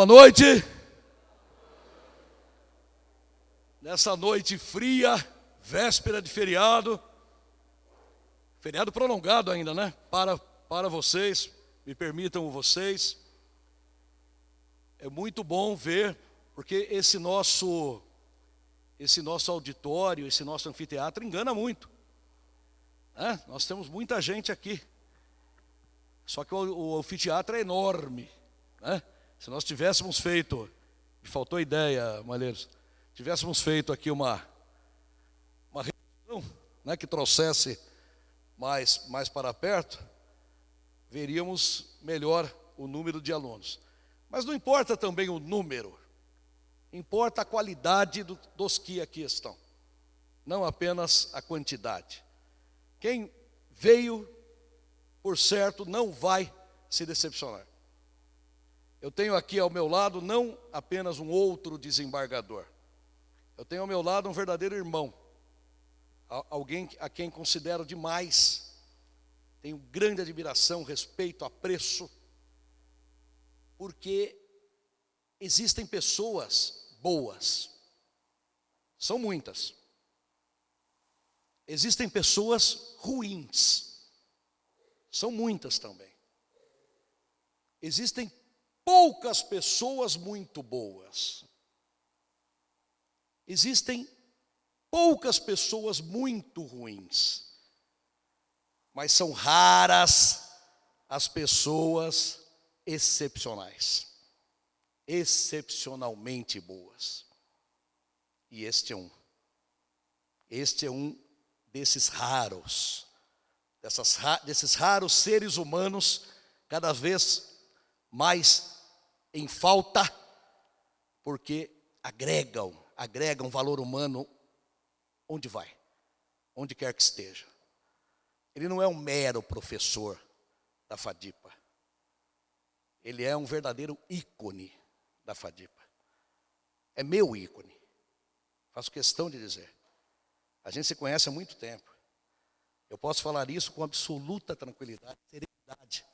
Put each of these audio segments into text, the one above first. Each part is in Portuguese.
Boa noite. Nessa noite fria, véspera de feriado, feriado prolongado ainda, né? Para vocês, me permitam vocês. É muito bom ver, porque esse nosso auditório, esse nosso anfiteatro engana muito, né? Nós temos muita gente aqui, só que o anfiteatro é enorme, né? Se nós tivéssemos feito, me faltou ideia, Malheiros, tivéssemos feito aqui uma reunião, né, que trouxesse mais para perto, veríamos melhor o número de alunos. Mas não importa também o número, importa a qualidade dos que aqui estão, não apenas a quantidade. Quem veio, por certo, não vai se decepcionar. Eu tenho aqui ao meu lado não apenas um outro desembargador, eu tenho ao meu lado um verdadeiro irmão, alguém a quem considero demais, tenho grande admiração, respeito, apreço, porque existem pessoas boas, são muitas. Existem pessoas ruins, são muitas também. Existem poucas pessoas muito boas. Existem poucas pessoas muito ruins. Mas são raras as pessoas excepcionais, excepcionalmente boas. E este é um desses raros, desses raros seres humanos, cada vez mais em falta, porque agregam valor humano onde vai, onde quer que esteja. Ele não é um mero professor da FADIPA. Ele é um verdadeiro ícone da FADIPA. É meu ícone. Faço questão de dizer. A gente se conhece há muito tempo. Eu posso falar isso com absoluta tranquilidade, serenidade.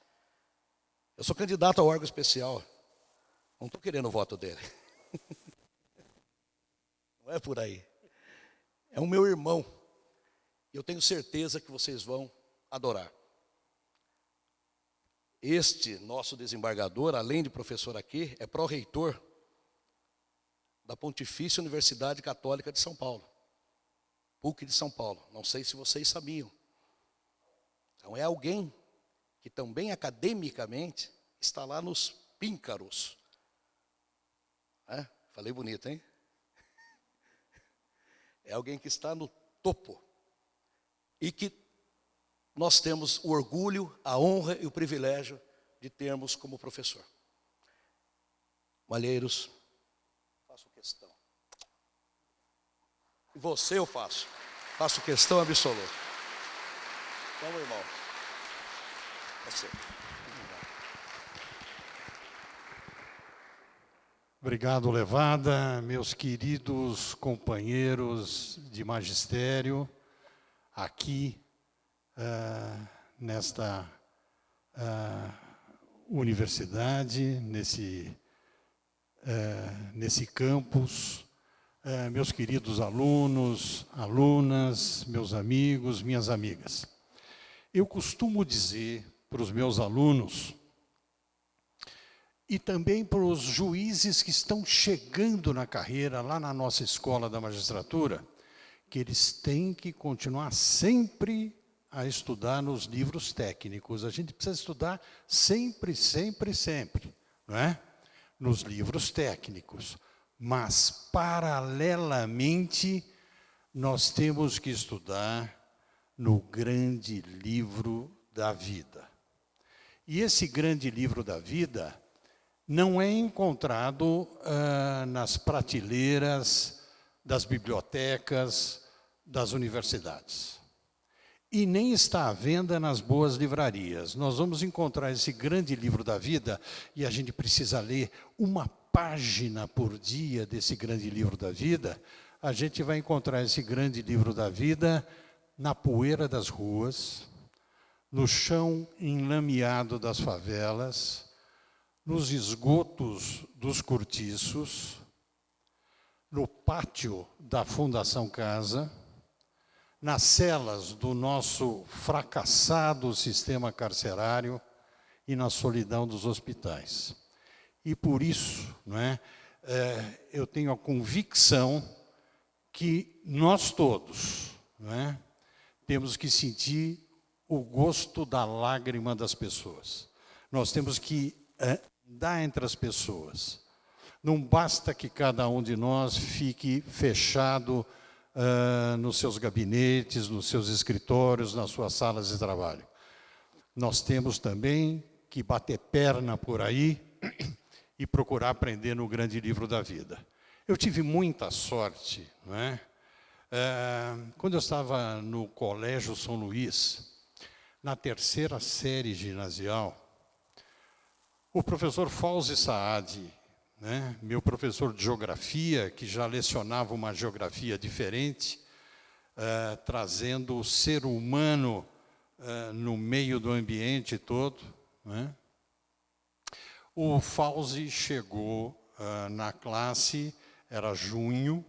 Eu sou candidato ao órgão especial. Não estou querendo o voto dele. Não é por aí. É o meu irmão. E eu tenho certeza que vocês vão adorar. Este nosso desembargador, além de professor aqui, é pró-reitor da Pontifícia Universidade Católica de São Paulo. PUC de São Paulo. Não sei se vocês sabiam. Então é alguém que também academicamente está lá nos píncaros. Falei bonito, hein? É alguém que está no topo. E que nós temos o orgulho, a honra e o privilégio de termos como professor. Malheiros, faço questão. E você eu faço questão absoluta. Então, meu irmão, você. Obrigado, Levada, meus queridos companheiros de magistério, aqui nesta universidade, nesse campus, meus queridos alunos, alunas, meus amigos, minhas amigas. Eu costumo dizer para os meus alunos e também para os juízes que estão chegando na carreira, lá na nossa escola da magistratura, que eles têm que continuar sempre a estudar nos livros técnicos. A gente precisa estudar sempre, sempre, sempre, não é? Nos livros técnicos. Mas, paralelamente, nós temos que estudar no grande livro da vida. E esse grande livro da vida não é encontrado nas prateleiras das bibliotecas, das universidades. E nem está à venda nas boas livrarias. Nós vamos encontrar esse grande livro da vida e a gente precisa ler uma página por dia desse grande livro da vida. A gente vai encontrar esse grande livro da vida na poeira das ruas, no chão enlameado das favelas, nos esgotos dos cortiços, no pátio da Fundação Casa, nas celas do nosso fracassado sistema carcerário e na solidão dos hospitais. E por isso, eu tenho a convicção que nós todos temos que sentir o gosto da lágrima das pessoas. Nós temos que andar entre as pessoas. Não basta que cada um de nós fique fechado nos seus gabinetes, nos seus escritórios, nas suas salas de trabalho. Nós temos também que bater perna por aí e procurar aprender no grande livro da vida. Eu tive muita sorte, quando eu estava no Colégio São Luís, na 3ª série ginasial, o professor Fauzi Saad, meu professor de geografia, que já lecionava uma geografia diferente, trazendo o ser humano no meio do ambiente todo, O Fauzi chegou na classe, era junho,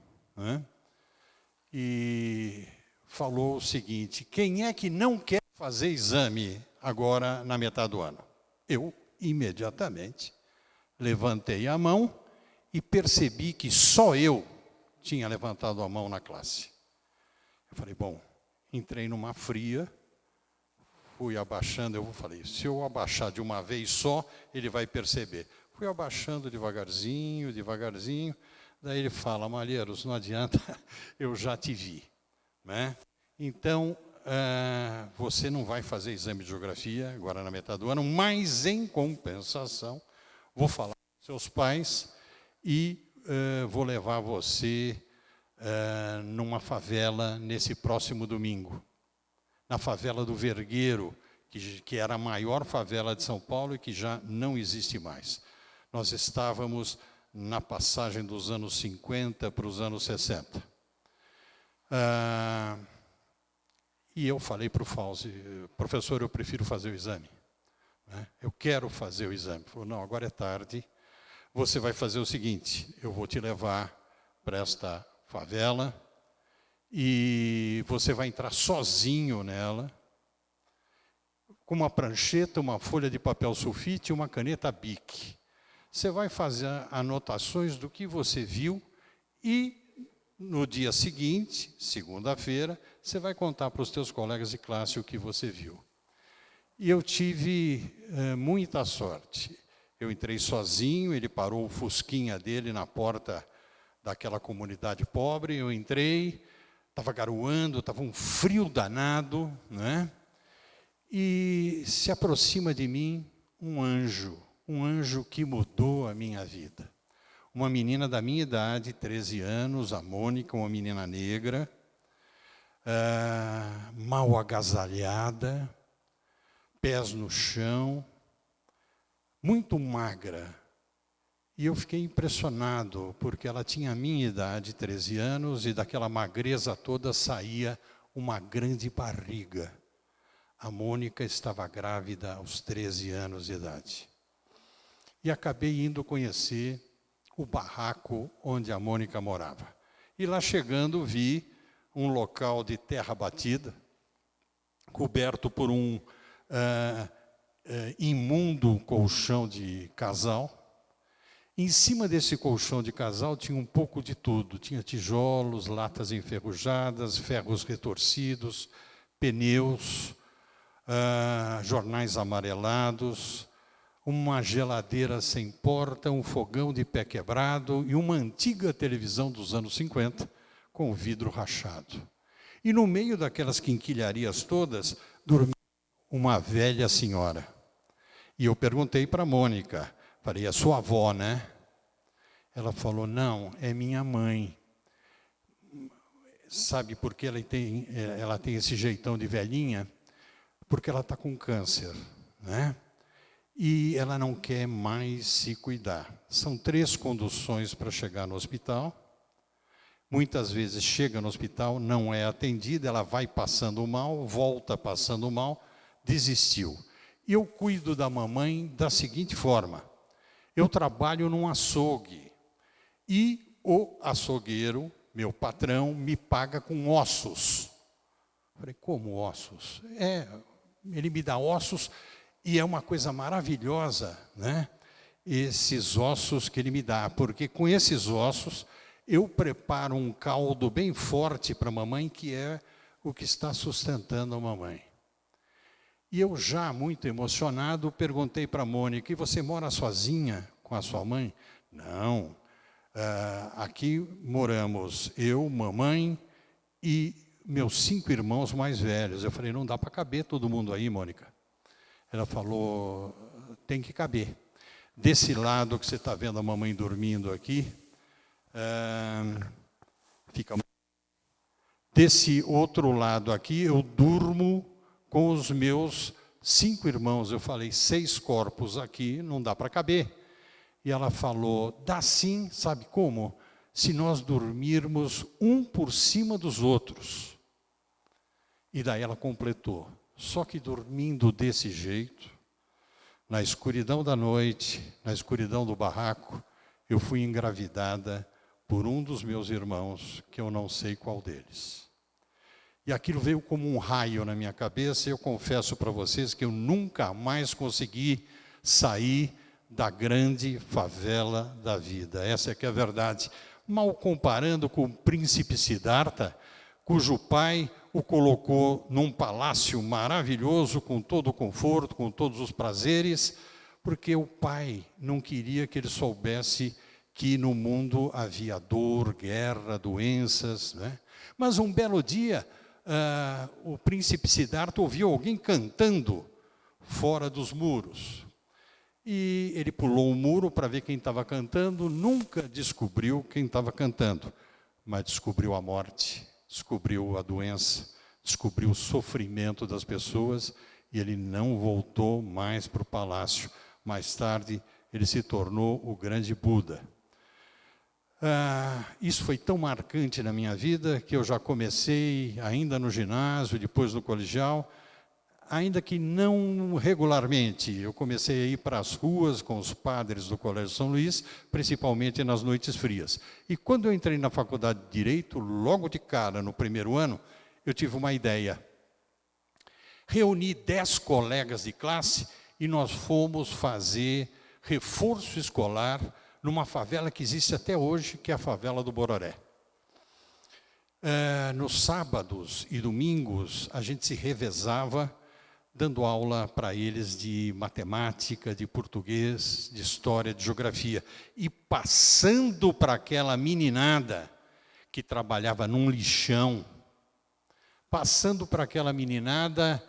e falou o seguinte: quem é que não quer fazer exame agora na metade do ano? Eu, imediatamente, levantei a mão e percebi que só eu tinha levantado a mão na classe. Eu falei, bom, entrei numa fria, fui abaixando, eu falei, se eu abaixar de uma vez só, ele vai perceber. Fui abaixando devagarzinho, devagarzinho, daí ele fala, Malheiros, não adianta, eu já te vi. Então, você não vai fazer exame de geografia agora na metade do ano, mas em compensação, vou falar com seus pais e vou levar você numa favela nesse próximo domingo. Na favela do Vergueiro, que era a maior favela de São Paulo e que já não existe mais. Nós estávamos na passagem dos anos 50 para os anos 60. E eu falei para o Fauzi, professor, eu prefiro fazer o exame. Eu quero fazer o exame. Ele falou, não, agora é tarde, você vai fazer o seguinte, eu vou te levar para esta favela e você vai entrar sozinho nela, com uma prancheta, uma folha de papel sulfite e uma caneta Bic. Você vai fazer anotações do que você viu e, no dia seguinte, segunda-feira, você vai contar para os teus colegas de classe o que você viu. E eu tive muita sorte. Eu entrei sozinho, ele parou o fusquinha dele na porta daquela comunidade pobre, eu entrei, estava garoando, estava um frio danado, E se aproxima de mim um anjo que mudou a minha vida. Uma menina da minha idade, 13 anos, a Mônica, uma menina negra, mal agasalhada, pés no chão, muito magra. E eu fiquei impressionado, porque ela tinha a minha idade, 13 anos, e daquela magreza toda saía uma grande barriga. A Mônica estava grávida aos 13 anos de idade. E acabei indo conhecer o barraco onde a Mônica morava. E lá chegando, vi um local de terra batida, coberto por um imundo colchão de casal. Em cima desse colchão de casal tinha um pouco de tudo. Tinha tijolos, latas enferrujadas, ferros retorcidos, pneus, jornais amarelados, uma geladeira sem porta, um fogão de pé quebrado e uma antiga televisão dos anos 50 com vidro rachado. E no meio daquelas quinquilharias todas, dormia uma velha senhora. E eu perguntei para a Mônica, falei, é sua avó, né? Ela falou, não, é minha mãe. Sabe por que ela tem esse jeitão de velhinha? Porque ela está com câncer, E ela não quer mais se cuidar. São 3 conduções para chegar no hospital. Muitas vezes chega no hospital, não é atendida, ela vai passando mal, volta passando mal, desistiu. E eu cuido da mamãe da seguinte forma. Eu trabalho num açougue e o açougueiro, meu patrão, me paga com ossos. Falei, como ossos? Ele me dá ossos e é uma coisa maravilhosa, né? Esses ossos que ele me dá, porque com esses ossos eu preparo um caldo bem forte para a mamãe, que é o que está sustentando a mamãe. E eu já, muito emocionado, perguntei para a Mônica, e você mora sozinha com a sua mãe? Não, aqui moramos eu, mamãe e meus 5 irmãos mais velhos. Eu falei, não dá para caber todo mundo aí, Mônica. Ela falou, tem que caber. Desse lado que você está vendo a mamãe dormindo aqui, fica. Desse outro lado aqui, eu durmo com os meus 5 irmãos. Eu falei, 6 corpos aqui, não dá para caber. E ela falou, dá sim, sabe como? Se nós dormirmos um por cima dos outros. E daí ela completou, só que dormindo desse jeito, na escuridão da noite, na escuridão do barraco, eu fui engravidada por um dos meus irmãos, que eu não sei qual deles. E aquilo veio como um raio na minha cabeça, e eu confesso para vocês que eu nunca mais consegui sair da grande favela da vida. Essa é que é a verdade. Mal comparando com o príncipe Siddhartha, cujo pai o colocou num palácio maravilhoso, com todo o conforto, com todos os prazeres, porque o pai não queria que ele soubesse que no mundo havia dor, guerra, doenças, né? Mas um belo dia, o príncipe Siddhartha ouviu alguém cantando fora dos muros. E ele pulou o muro para ver quem estava cantando, nunca descobriu quem estava cantando, mas descobriu a morte, descobriu a doença, descobriu o sofrimento das pessoas, e ele não voltou mais para o palácio. Mais tarde, ele se tornou o grande Buda. Isso foi tão marcante na minha vida, que eu já comecei ainda no ginásio, depois no colegial, ainda que não regularmente. Eu comecei a ir para as ruas com os padres do Colégio São Luís, principalmente nas noites frias. E quando eu entrei na faculdade de Direito, logo de cara, no primeiro ano, eu tive uma ideia. Reuni 10 colegas de classe e nós fomos fazer reforço escolar numa favela que existe até hoje, que é a favela do Bororé. Nos sábados e domingos, a gente se revezava, dando aula para eles de matemática, de português, de história, de geografia. E passando para aquela meninada que trabalhava num lixão, passando para aquela meninada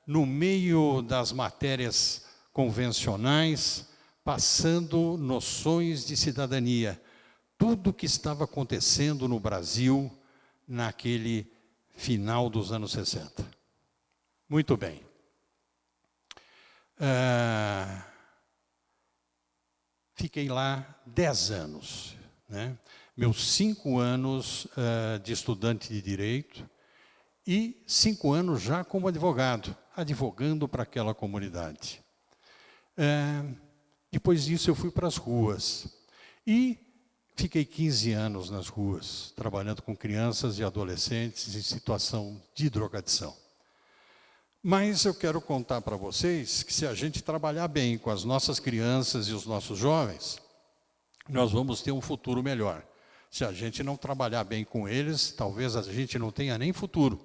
no meio das matérias convencionais, passando noções de cidadania. Tudo o que estava acontecendo no Brasil naquele final dos anos 60. Muito bem. Fiquei lá 10 anos, né? Meus 5 anos de estudante de Direito e 5 anos já como advogado, advogando para aquela comunidade. Depois disso eu fui para as ruas e fiquei 15 anos nas ruas, trabalhando com crianças e adolescentes em situação de drogadição. Mas eu quero contar para vocês que se a gente trabalhar bem com as nossas crianças e os nossos jovens, nós vamos ter um futuro melhor. Se a gente não trabalhar bem com eles, talvez a gente não tenha nem futuro.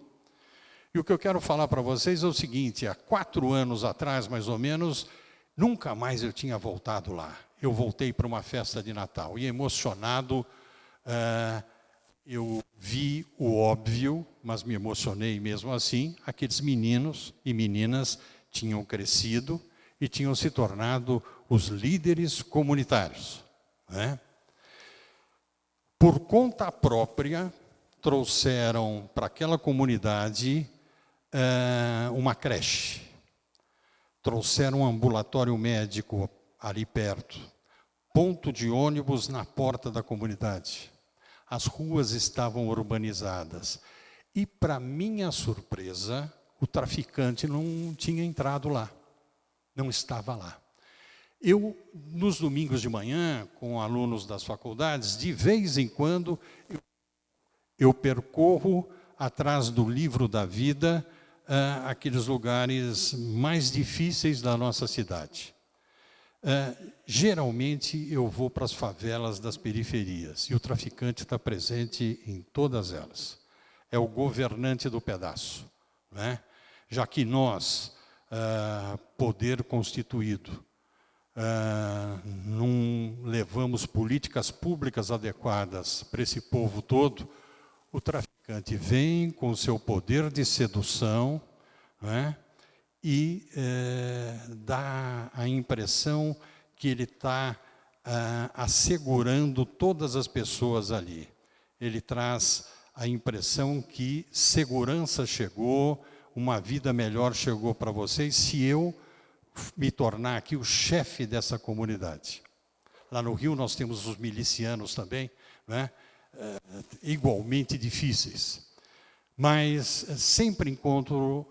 E o que eu quero falar para vocês é o seguinte, há 4 anos atrás, mais ou menos, nunca mais eu tinha voltado lá. Eu voltei para uma festa de Natal e emocionado, eu vi o óbvio, mas me emocionei mesmo assim. Aqueles meninos e meninas tinham crescido e tinham se tornado os líderes comunitários, né? Por conta própria, trouxeram para aquela comunidade uma creche. Trouxeram um ambulatório médico ali perto. Ponto de ônibus na porta da comunidade. As ruas estavam urbanizadas. E, para minha surpresa, o traficante não tinha entrado lá. Não estava lá. Eu, nos domingos de manhã, com alunos das faculdades, de vez em quando, eu percorro atrás do livro da vida aqueles lugares mais difíceis da nossa cidade. Geralmente, eu vou para as favelas das periferias, e o traficante está presente em todas elas. É o governante do pedaço, né? Já que nós, poder constituído, não levamos políticas públicas adequadas para esse povo todo, o traficante vem com o seu poder de sedução, né, e dá a impressão que ele está assegurando todas as pessoas ali. Ele traz a impressão que segurança chegou, uma vida melhor chegou para vocês, se eu me tornar aqui o chefe dessa comunidade. Lá no Rio nós temos os milicianos também, né? Igualmente difíceis. Mas sempre encontro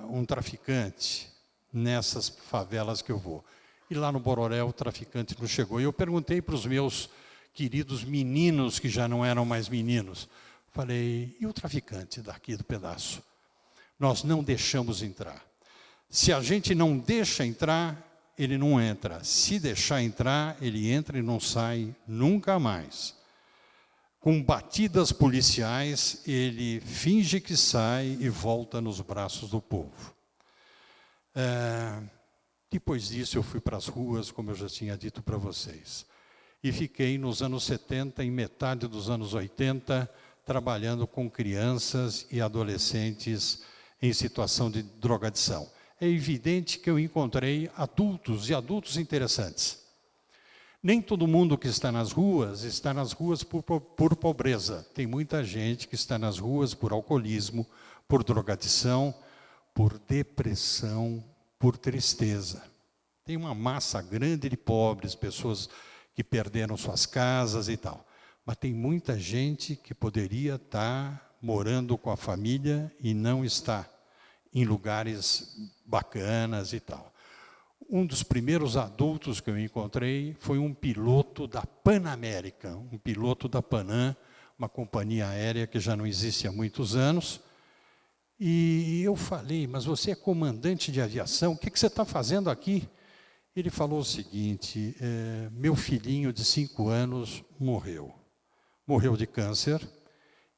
um traficante nessas favelas que eu vou. E lá no Bororé o traficante não chegou. E eu perguntei para os meus queridos meninos, que já não eram mais meninos, falei, e o traficante daqui do pedaço? Nós não deixamos entrar. Se a gente não deixa entrar, ele não entra. Se deixar entrar, ele entra e não sai nunca mais. Com batidas policiais, ele finge que sai e volta nos braços do povo. Depois disso, eu fui para as ruas, como eu já tinha dito para vocês. E fiquei nos anos 70, em metade dos anos 80, trabalhando com crianças e adolescentes em situação de drogadição. É evidente que eu encontrei adultos e adultos interessantes. Nem todo mundo que está nas ruas por pobreza. Tem muita gente que está nas ruas por alcoolismo, por drogadição, por depressão, por tristeza. Tem uma massa grande de pobres, pessoas que perderam suas casas e tal. Mas tem muita gente que poderia estar morando com a família e não está em lugares bacanas e tal. Um dos primeiros adultos que eu encontrei foi um piloto da Pan América, um piloto da Panam, uma companhia aérea que já não existe há muitos anos. E eu falei, mas você é comandante de aviação, o que você está fazendo aqui? Ele falou o seguinte, meu filhinho de 5 anos morreu de câncer,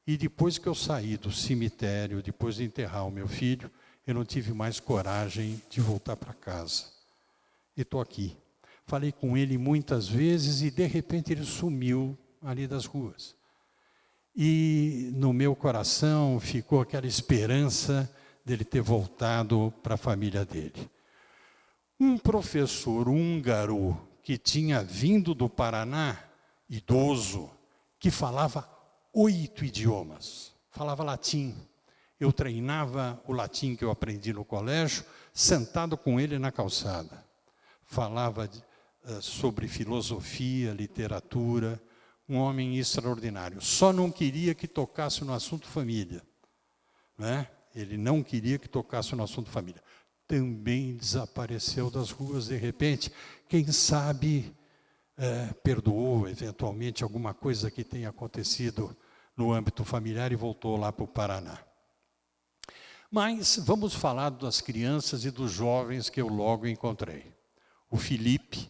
e depois que eu saí do cemitério, depois de enterrar o meu filho, eu não tive mais coragem de voltar para casa. E estou aqui. Falei com ele muitas vezes e, de repente, ele sumiu ali das ruas. E no meu coração ficou aquela esperança dele ter voltado para a família dele. Um professor húngaro que tinha vindo do Paraná, idoso, que falava 8 idiomas, falava latim. Eu treinava o latim que eu aprendi no colégio, sentado com ele na calçada. Falava sobre filosofia, literatura, um homem extraordinário. Só não queria que tocasse no assunto família, né? Ele não queria que tocasse no assunto família. Também desapareceu das ruas de repente. Quem sabe perdoou eventualmente alguma coisa que tenha acontecido no âmbito familiar e voltou lá para o Paraná. Mas vamos falar das crianças e dos jovens que eu logo encontrei. O Felipe,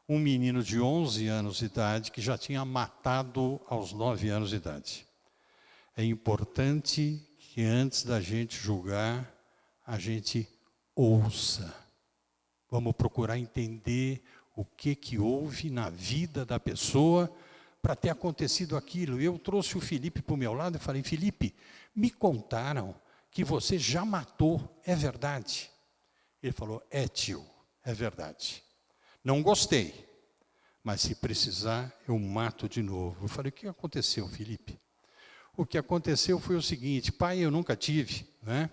um menino de 11 anos de idade, que já tinha matado aos 9 anos de idade. É importante que antes da gente julgar, a gente ouça. Vamos procurar entender o que houve na vida da pessoa para ter acontecido aquilo. Eu trouxe o Felipe para o meu lado e falei, Felipe, me contaram que você já matou, é verdade? Ele falou, tio, é verdade. Não gostei, mas se precisar, eu mato de novo. Eu falei, o que aconteceu, Felipe? O que aconteceu foi o seguinte, pai eu nunca tive, né?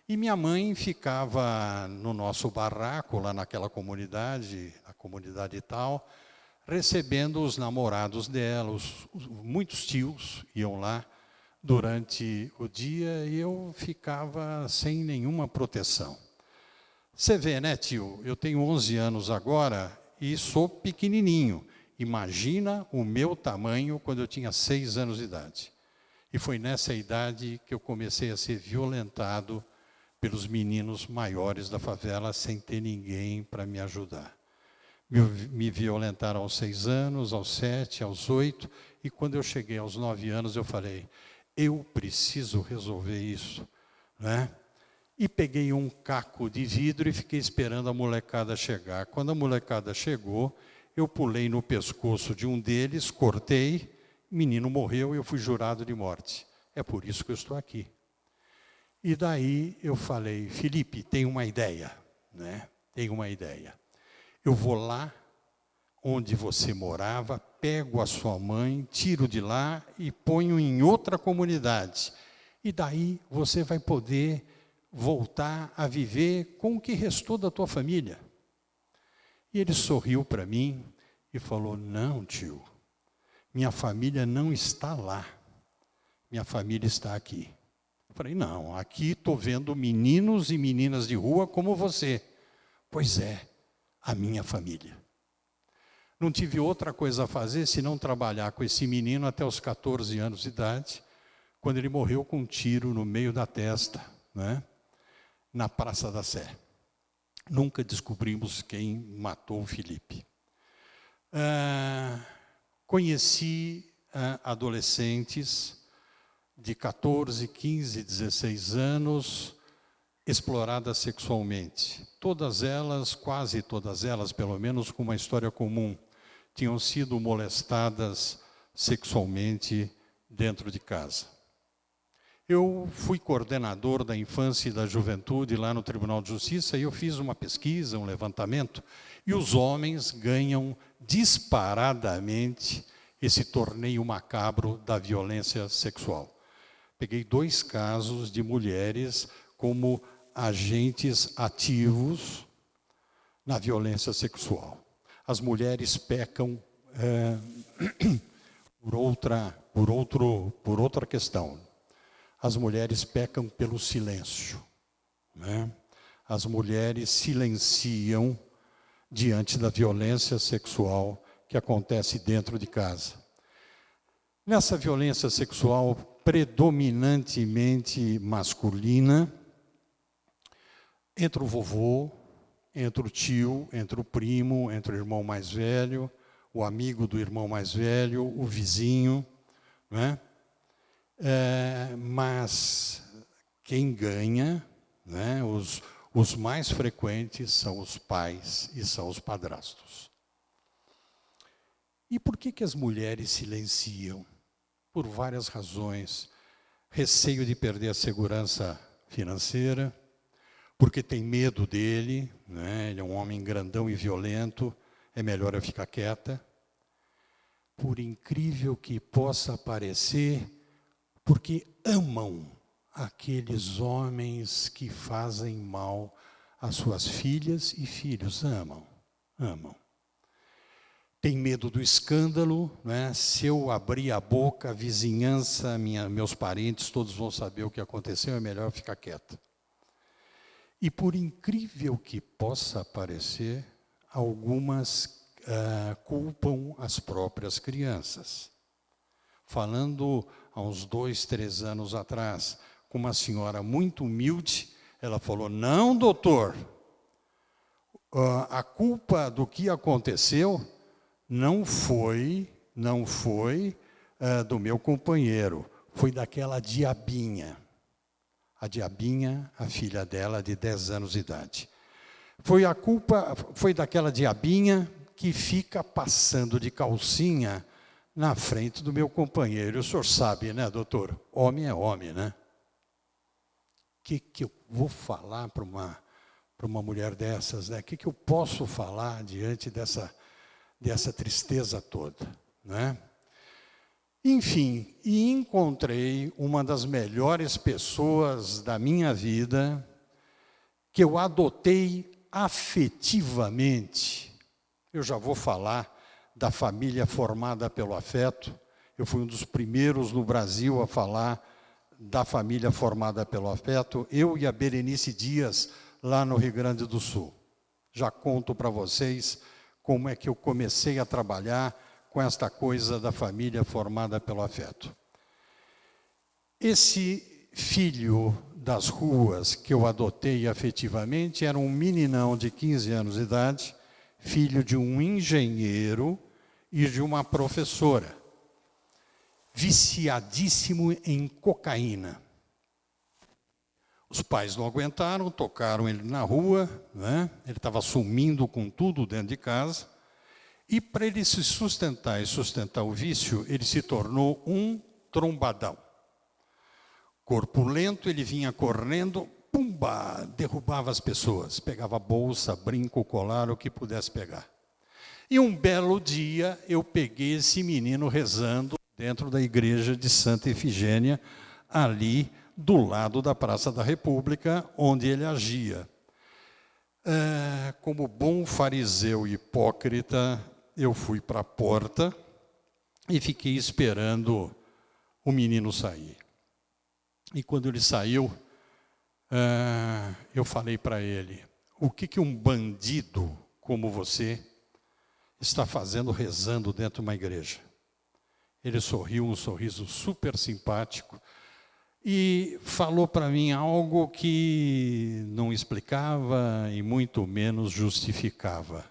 E minha mãe ficava no nosso barraco, lá naquela comunidade, a comunidade tal, recebendo os namorados dela, muitos tios iam lá durante o dia e eu ficava sem nenhuma proteção. Você vê, né, tio? Eu tenho 11 anos agora e sou pequenininho. Imagina o meu tamanho quando eu tinha 6 anos de idade. E foi nessa idade que eu comecei a ser violentado pelos meninos maiores da favela, sem ter ninguém para me ajudar. Me violentaram aos 6 anos, aos 7, aos 8, e quando eu cheguei aos 9 anos, eu falei, eu preciso resolver isso, né? E peguei um caco de vidro e fiquei esperando a molecada chegar. Quando a molecada chegou, eu pulei no pescoço de um deles, cortei, o menino morreu e eu fui jurado de morte. É por isso que eu estou aqui. E daí eu falei, Felipe, tem uma ideia, né? Tem uma ideia. Eu vou lá onde você morava, pego a sua mãe, tiro de lá e ponho em outra comunidade. E daí você vai poder voltar a viver com o que restou da tua família. E ele sorriu para mim e falou, não, tio, minha família não está lá, minha família está aqui. Eu falei, não, aqui estou vendo meninos e meninas de rua como você. Pois é, a minha família. Não tive outra coisa a fazer senão trabalhar com esse menino até os 14 anos de idade, quando ele morreu com um tiro no meio da testa, né? Na Praça da Sé. Nunca descobrimos quem matou o Felipe. Conheci adolescentes de 14, 15, 16 anos, exploradas sexualmente. Todas elas, quase todas elas, pelo menos com uma história comum, tinham sido molestadas sexualmente dentro de casa. Eu fui coordenador da infância e da juventude lá no Tribunal de Justiça e eu fiz uma pesquisa, um levantamento, e os homens ganham disparadamente esse torneio macabro da violência sexual. Peguei 2 casos de mulheres como agentes ativos na violência sexual. As mulheres pecam por outra questão. As mulheres pecam pelo silêncio, né? As mulheres silenciam diante da violência sexual que acontece dentro de casa. Nessa violência sexual predominantemente masculina, entra o vovô, entra o tio, entra o primo, entra o irmão mais velho, o amigo do irmão mais velho, o vizinho, né? Mas quem ganha, né, os mais frequentes são os pais e são os padrastos. E por que as mulheres silenciam? Por várias razões. Receio de perder a segurança financeira, porque tem medo dele, né, ele é um homem grandão e violento, é melhor eu ficar quieta. Por incrível que possa parecer, porque amam aqueles homens que fazem mal às suas filhas e filhos. Amam. Tem medo do escândalo, né? Se eu abrir a boca, a vizinhança, meus parentes, todos vão saber o que aconteceu, é melhor ficar quieta. E por incrível que possa parecer, algumas culpam as próprias crianças. Falando há uns 2, 3 anos atrás, com uma senhora muito humilde, ela falou, não, doutor, a culpa do que aconteceu não foi do meu companheiro, foi daquela diabinha. A diabinha, a filha dela, de 10 anos de idade. Foi daquela diabinha que fica passando de calcinha na frente do meu companheiro. O senhor sabe, né, doutor? Homem é homem, né? O que eu vou falar para uma mulher dessas, né? O que eu posso falar diante dessa tristeza toda, né? Enfim, e encontrei uma das melhores pessoas da minha vida, que eu adotei afetivamente. Eu já vou falar da família formada pelo afeto. Eu fui um dos primeiros no Brasil a falar da família formada pelo afeto. Eu e a Berenice Dias, lá no Rio Grande do Sul. Já conto para vocês como é que eu comecei a trabalhar com esta coisa da família formada pelo afeto. Esse filho das ruas que eu adotei afetivamente era um meninão de 15 anos de idade, filho de um engenheiro e de uma professora, viciadíssimo em cocaína. Os pais não aguentaram, tocaram ele na rua, né? Ele estava sumindo com tudo dentro de casa, e para ele se sustentar e sustentar o vício, ele se tornou um trombadão. Corpulento, ele vinha correndo, pumba, derrubava as pessoas, pegava bolsa, brinco, colar, o que pudesse pegar. E um belo dia, eu peguei esse menino rezando dentro da igreja de Santa Efigênia, ali do lado da Praça da República, onde ele agia. Como bom fariseu hipócrita, eu fui para a porta e fiquei esperando o menino sair. E quando ele saiu, eu falei para ele, o que um bandido como você está fazendo rezando dentro de uma igreja? Ele sorriu, um sorriso super simpático, e falou para mim algo que não explicava e muito menos justificava.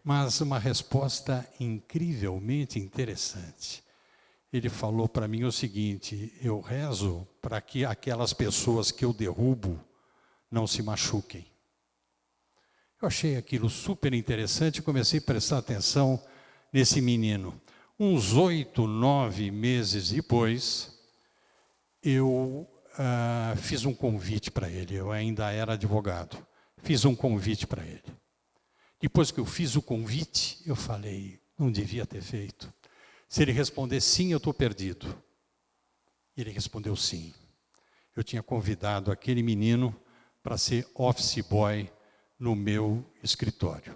Mas uma resposta incrivelmente interessante. Ele falou para mim o seguinte, eu rezo para que aquelas pessoas que eu derrubo não se machuquem. Eu achei aquilo super interessante e comecei a prestar atenção nesse menino. Uns 8, 9 meses depois, eu fiz um convite para ele. Eu ainda era advogado. Fiz um convite para ele. Depois que eu fiz o convite, eu falei, não devia ter feito. Se ele responder sim, eu estou perdido. Ele respondeu sim. Eu tinha convidado aquele menino para ser office boy no meu escritório.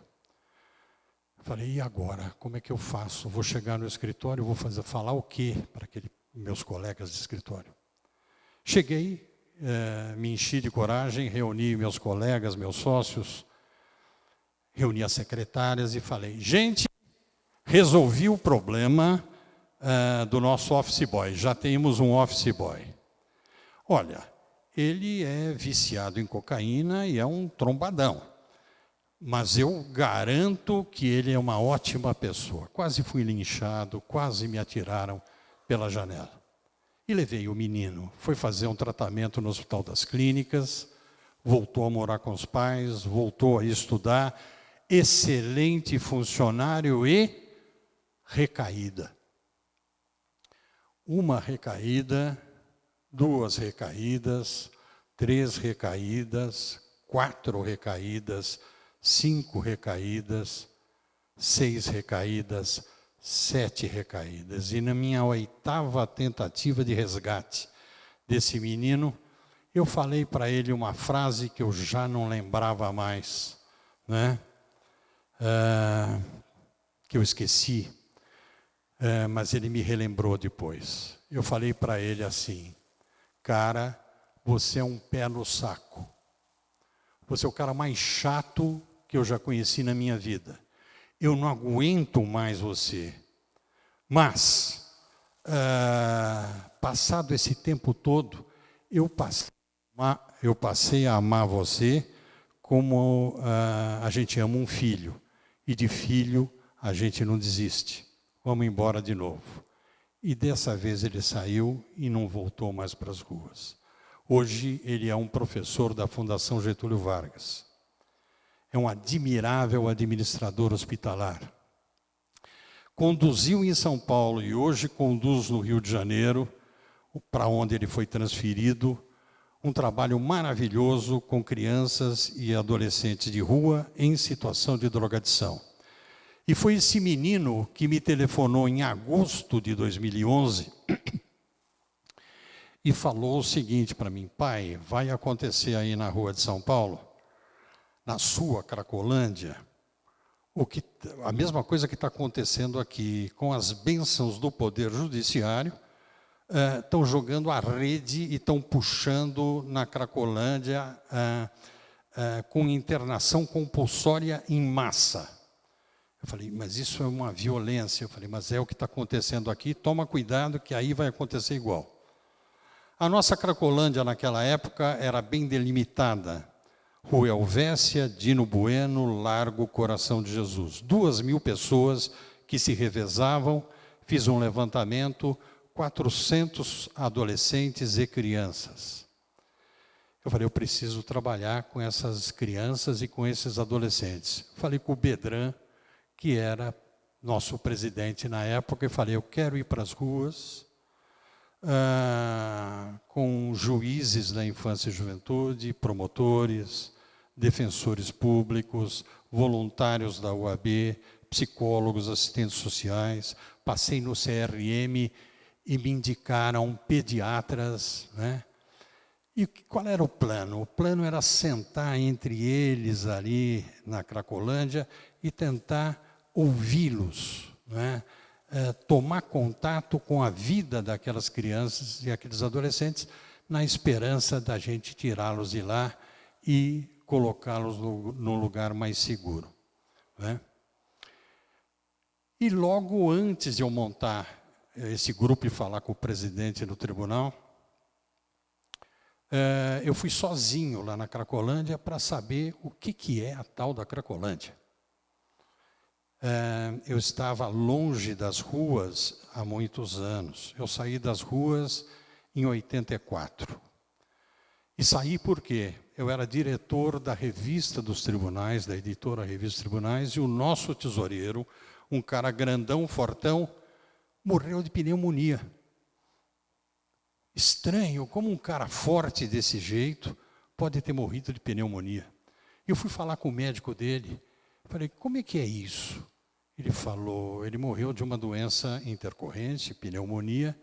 Falei, e agora? Como é que eu faço? Vou chegar no escritório, vou falar o quê para meus colegas de escritório? Cheguei, me enchi de coragem, reuni meus colegas, meus sócios, reuni as secretárias e falei, gente, resolvi o problema do nosso office boy. Já temos um office boy. Olha, ele é viciado em cocaína e é um trombadão. Mas eu garanto que ele é uma ótima pessoa. Quase fui linchado, quase me atiraram pela janela. E levei o menino. Foi fazer um tratamento no Hospital das Clínicas, voltou a morar com os pais, voltou a estudar. Excelente funcionário e recaída. Uma recaída, 2 recaídas, 3 recaídas, 4 recaídas, 5 recaídas, 6 recaídas, 7 recaídas. E na minha 8ª tentativa de resgate desse menino, eu falei para ele uma frase que eu já não lembrava mais, né? Que eu esqueci, mas ele me relembrou depois. Eu falei para ele assim, cara, você é um pé no saco. Você é o cara mais chato que eu já conheci na minha vida. Eu não aguento mais você. Mas, passado esse tempo todo, eu passei a amar você como a gente ama um filho. E de filho a gente não desiste. Vamos embora de novo. E dessa vez ele saiu e não voltou mais para as ruas. Hoje ele é um professor da Fundação Getúlio Vargas. É um admirável administrador hospitalar. Conduziu em São Paulo e hoje conduz no Rio de Janeiro, para onde ele foi transferido, um trabalho maravilhoso com crianças e adolescentes de rua em situação de drogadição. E foi esse menino que me telefonou em agosto de 2011 e falou o seguinte para mim, pai, vai acontecer aí na rua de São Paulo, na sua Cracolândia, a mesma coisa que está acontecendo aqui, com as bênçãos do Poder Judiciário, estão jogando a rede e estão puxando na Cracolândia com internação compulsória em massa. Eu falei, mas isso é uma violência. Eu falei, mas é o que está acontecendo aqui, toma cuidado que aí vai acontecer igual. A nossa Cracolândia naquela época era bem delimitada. Rua Helvécia, Dino Bueno, Largo Coração de Jesus. 2.000 pessoas que se revezavam, fiz um levantamento, 400 adolescentes e crianças. Eu falei, eu preciso trabalhar com essas crianças e com esses adolescentes. Falei com o Bedran, que era nosso presidente na época, e falei, eu quero ir para as ruas, com juízes da infância e juventude, promotores, defensores públicos, voluntários da UAB, psicólogos, assistentes sociais. Passei no CRM e me indicaram pediatras, né? E qual era o plano? O plano era sentar entre eles ali na Cracolândia e tentar ouvi-los, né? Tomar contato com a vida daquelas crianças e aqueles adolescentes, na esperança da gente tirá-los de lá e colocá-los num lugar mais seguro, né? E logo antes de eu montar esse grupo e falar com o presidente do tribunal, eu fui sozinho lá na Cracolândia para saber o que é a tal da Cracolândia. Eu estava longe das ruas há muitos anos. Eu saí das ruas em 84. E saí por quê? Eu era diretor da Revista dos Tribunais, da editora Revista dos Tribunais, e o nosso tesoureiro, um cara grandão, fortão, morreu de pneumonia. Estranho, como um cara forte desse jeito pode ter morrido de pneumonia. Eu fui falar com o médico dele, falei, como é que é isso? Ele falou, ele morreu de uma doença intercorrente, pneumonia,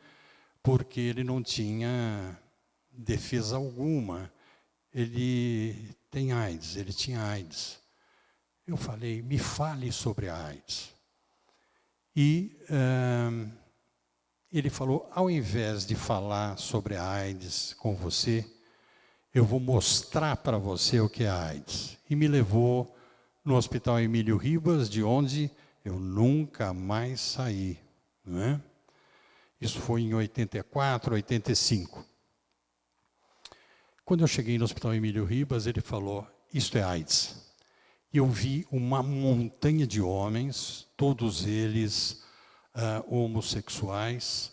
porque ele não tinha defesa alguma. Ele tem AIDS, ele tinha AIDS. Eu falei, me fale sobre a AIDS. E ele falou, ao invés de falar sobre a AIDS com você, eu vou mostrar para você o que é a AIDS. E me levou no Hospital Emílio Ribas, de onde eu nunca mais saí, né? Isso foi em 84, 85. Quando eu cheguei no Hospital Emílio Ribas, ele falou, isto é AIDS. E eu vi uma montanha de homens, todos eles homossexuais.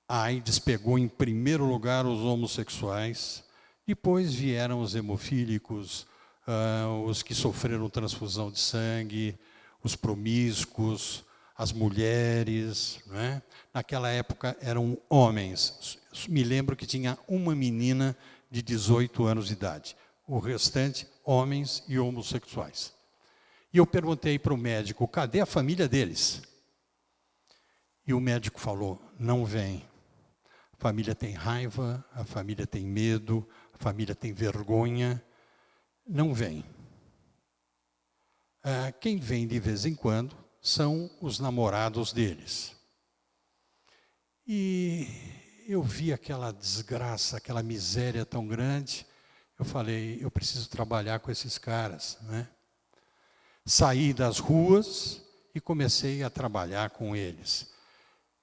A AIDS pegou em primeiro lugar os homossexuais, depois vieram os hemofílicos, os que sofreram transfusão de sangue, os promíscuos, as mulheres, né? Naquela época eram homens. Me lembro que tinha uma menina de 18 anos de idade. O restante, homens e homossexuais. E eu perguntei para o médico, cadê a família deles? E o médico falou, não vem. A família tem raiva, a família tem medo, a família tem vergonha, não vem. Quem vem de vez em quando são os namorados deles. E eu vi aquela desgraça, aquela miséria tão grande, eu falei, eu preciso trabalhar com esses caras, né? Saí das ruas e comecei a trabalhar com eles.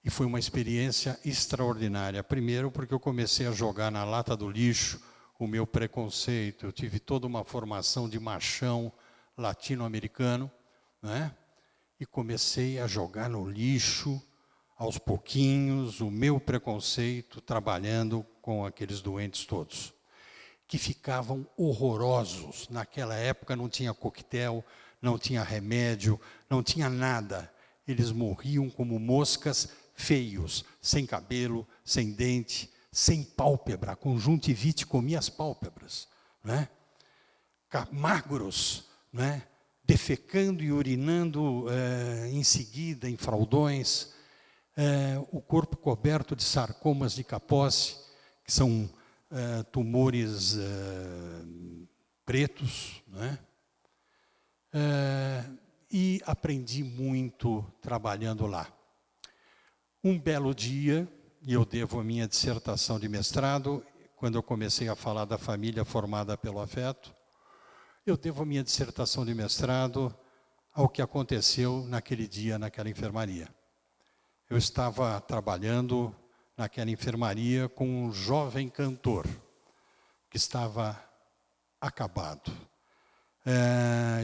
E foi uma experiência extraordinária. Primeiro, porque eu comecei a jogar na lata do lixo o meu preconceito. Eu tive toda uma formação de machão latino-americano, né? E comecei a jogar no lixo, aos pouquinhos, o meu preconceito, trabalhando com aqueles doentes todos, que ficavam horrorosos. Naquela época não tinha coquetel, não tinha remédio, não tinha nada. Eles morriam como moscas, feios, sem cabelo, sem dente, sem pálpebra. A conjuntivite comia as pálpebras, né? Magros, né? Defecando e urinando em seguida em fraldões, o corpo coberto de sarcomas de Kaposi, que são tumores pretos, né? E aprendi muito trabalhando lá. Um belo dia, e eu devo a minha dissertação de mestrado, quando eu comecei a falar da família formada pelo afeto, eu devo a minha dissertação de mestrado ao que aconteceu naquele dia, naquela enfermaria. Eu estava trabalhando naquela enfermaria com um jovem cantor, que estava acabado.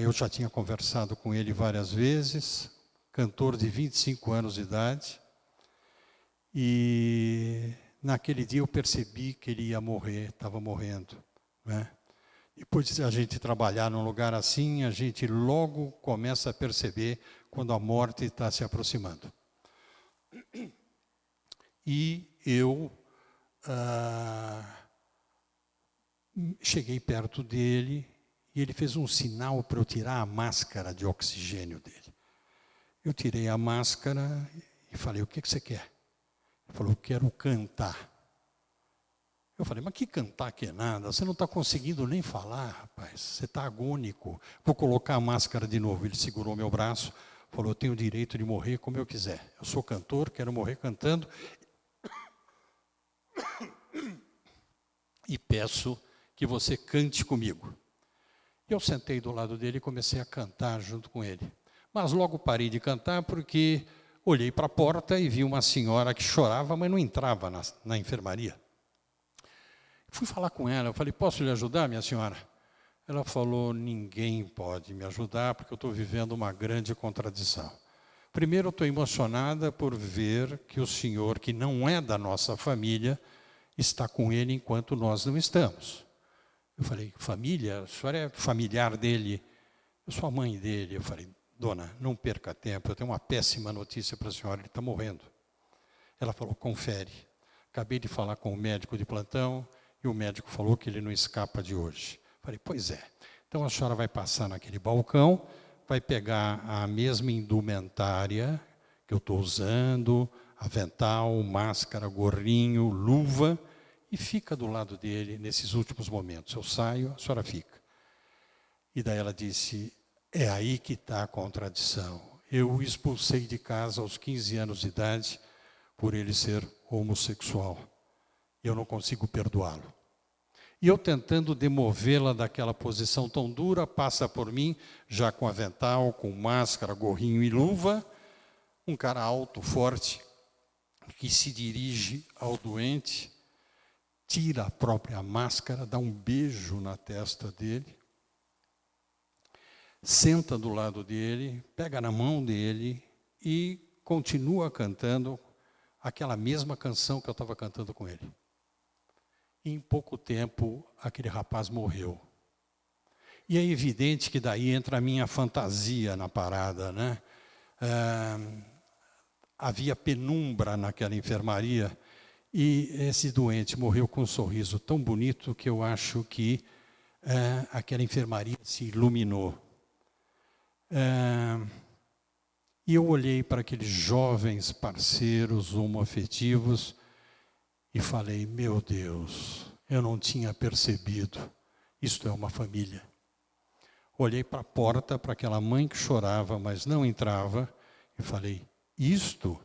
Eu já tinha conversado com ele várias vezes, cantor de 25 anos de idade, e naquele dia eu percebi que ele ia morrer, estava morrendo, né? Depois de a gente trabalhar num lugar assim, a gente logo começa a perceber quando a morte está se aproximando. E eu cheguei perto dele e ele fez um sinal para eu tirar a máscara de oxigênio dele. Eu tirei a máscara e falei, o que você quer? Ele falou, eu quero cantar. Eu falei, mas que cantar que é nada? Você não está conseguindo nem falar, rapaz. Você está agônico. Vou colocar a máscara de novo. Ele segurou meu braço, falou, eu tenho o direito de morrer como eu quiser. Eu sou cantor, quero morrer cantando. E peço que você cante comigo. Eu sentei do lado dele e comecei a cantar junto com ele. Mas logo parei de cantar porque olhei para a porta e vi uma senhora que chorava, mas não entrava na enfermaria. Fui falar com ela, eu falei, posso lhe ajudar, minha senhora? Ela falou, ninguém pode me ajudar porque eu estou vivendo uma grande contradição. Primeiro, eu estou emocionada por ver que o senhor, que não é da nossa família, está com ele enquanto nós não estamos. Eu falei, família? A senhora é familiar dele? Eu sou a mãe dele. Eu falei, dona, não perca tempo, eu tenho uma péssima notícia para a senhora, ele está morrendo. Ela falou, confere. Acabei de falar com o médico de plantão, e o médico falou que ele não escapa de hoje. Falei, pois é. Então a senhora vai passar naquele balcão, vai pegar a mesma indumentária que eu estou usando, avental, máscara, gorrinho, luva, e fica do lado dele nesses últimos momentos. Eu saio, a senhora fica. E daí ela disse, é aí que está a contradição. Eu o expulsei de casa aos 15 anos de idade por ele ser homossexual. Eu não consigo perdoá-lo. E eu tentando demovê-la daquela posição tão dura, passa por mim, já com avental, com máscara, gorrinho e luva, um cara alto, forte, que se dirige ao doente, tira a própria máscara, dá um beijo na testa dele, senta do lado dele, pega na mão dele e continua cantando aquela mesma canção que eu estava cantando com ele. E em pouco tempo, aquele rapaz morreu. E é evidente que daí entra a minha fantasia na parada, né? Havia penumbra naquela enfermaria e esse doente morreu com um sorriso tão bonito que eu acho que aquela enfermaria se iluminou. E eu olhei para aqueles jovens parceiros homoafetivos e falei, meu Deus, eu não tinha percebido, isto é uma família. Olhei para a porta, para aquela mãe que chorava, mas não entrava, e falei, isto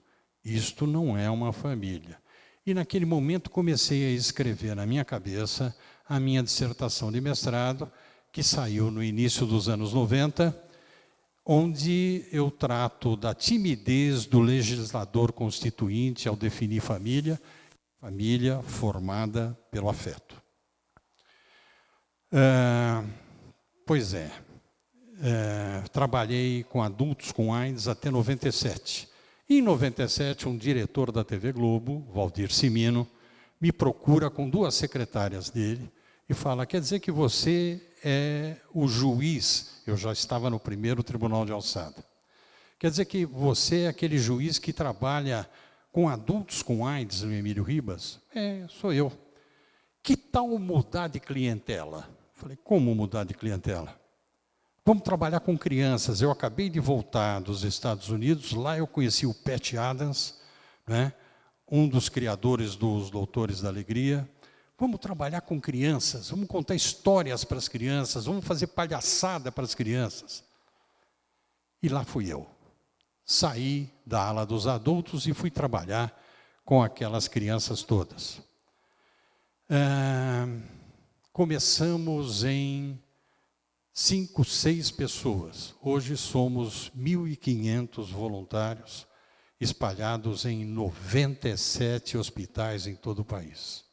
não é uma família. E naquele momento comecei a escrever na minha cabeça a minha dissertação de mestrado, que saiu no início dos anos 90, onde eu trato da timidez do legislador constituinte ao definir família formada pelo afeto. Pois é, trabalhei com adultos com AIDS até 97. E em 97, um diretor da TV Globo, Valdir Cimino, me procura com duas secretárias dele e fala, quer dizer que você é o juiz, eu já estava no primeiro tribunal de alçada, quer dizer que você é aquele juiz que trabalha com adultos com AIDS no Emílio Ribas? Sou eu. Que tal mudar de clientela? Falei, como mudar de clientela? Vamos trabalhar com crianças. Eu acabei de voltar dos Estados Unidos, lá eu conheci o Pat Adams, né, um dos criadores dos Doutores da Alegria. Vamos trabalhar com crianças, vamos contar histórias para as crianças, vamos fazer palhaçada para as crianças. E lá fui eu. Saí da ala dos adultos e fui trabalhar com aquelas crianças todas. Começamos em 5, 6 pessoas. Hoje somos 1.500 voluntários, espalhados em 97 hospitais em todo o país.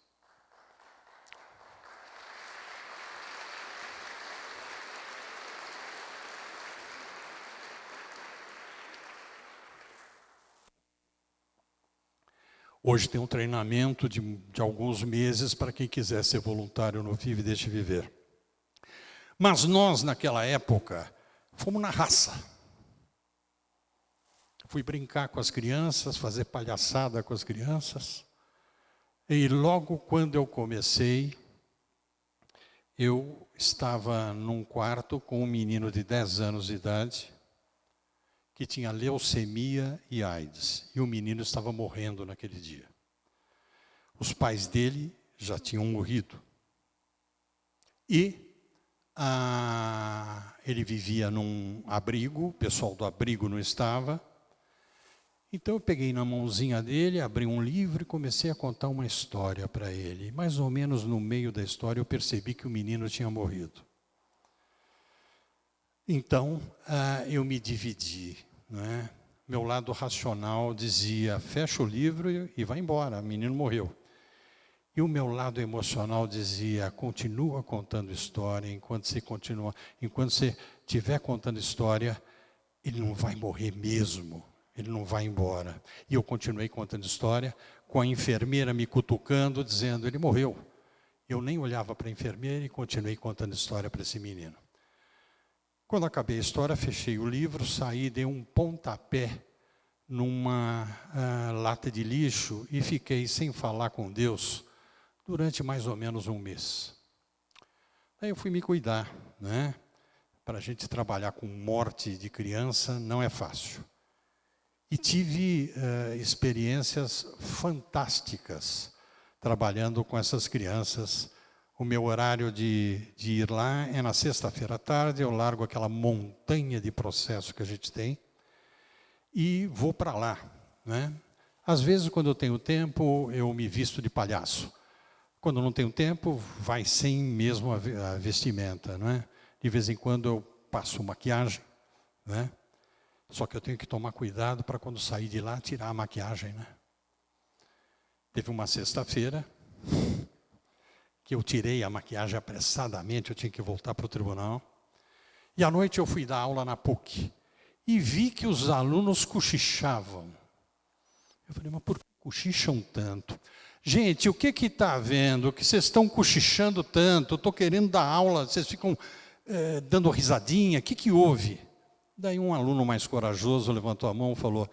Hoje tem um treinamento de alguns meses para quem quiser ser voluntário no Vive e Deixe Viver. Mas nós, naquela época, fomos na raça. Fui brincar com as crianças, fazer palhaçada com as crianças. E logo quando eu comecei, eu estava num quarto com um menino de 10 anos de idade, que tinha leucemia e AIDS. E o menino estava morrendo naquele dia. Os pais dele já tinham morrido. E ele vivia num abrigo, o pessoal do abrigo não estava. Então eu peguei na mãozinha dele, abri um livro e comecei a contar uma história para ele. Mais ou menos no meio da história eu percebi que o menino tinha morrido. Então eu me dividi, né? Meu lado racional dizia, fecha o livro e vai embora, o menino morreu. E o meu lado emocional dizia, continua contando história, enquanto você estiver contando história, ele não vai morrer mesmo, ele não vai embora. E eu continuei contando história, com a enfermeira me cutucando, dizendo, ele morreu. Eu nem olhava para a enfermeira e continuei contando história para esse menino. Quando acabei a história, fechei o livro, saí, dei um pontapé numa lata de lixo e fiquei sem falar com Deus durante mais ou menos um mês. Aí eu fui me cuidar, né? Para a gente trabalhar com morte de criança não é fácil. E tive experiências fantásticas trabalhando com essas crianças. O meu horário de ir lá é na sexta-feira à tarde, eu largo aquela montanha de processo que a gente tem e vou para lá, né? Às vezes, quando eu tenho tempo, eu me visto de palhaço. Quando não tenho tempo, vai sem mesmo a vestimenta, não é? De vez em quando eu passo maquiagem, né? Só que eu tenho que tomar cuidado para quando sair de lá, tirar a maquiagem, né? Teve uma sexta-feira que eu tirei a maquiagem apressadamente, eu tinha que voltar para o tribunal. E à noite eu fui dar aula na PUC. E vi que os alunos cochichavam. Eu falei, mas por que cochicham tanto? Gente, o que está havendo? Que vocês estão cochichando tanto? Eu estou querendo dar aula, vocês ficam dando risadinha. O que houve? Daí um aluno mais corajoso levantou a mão e falou,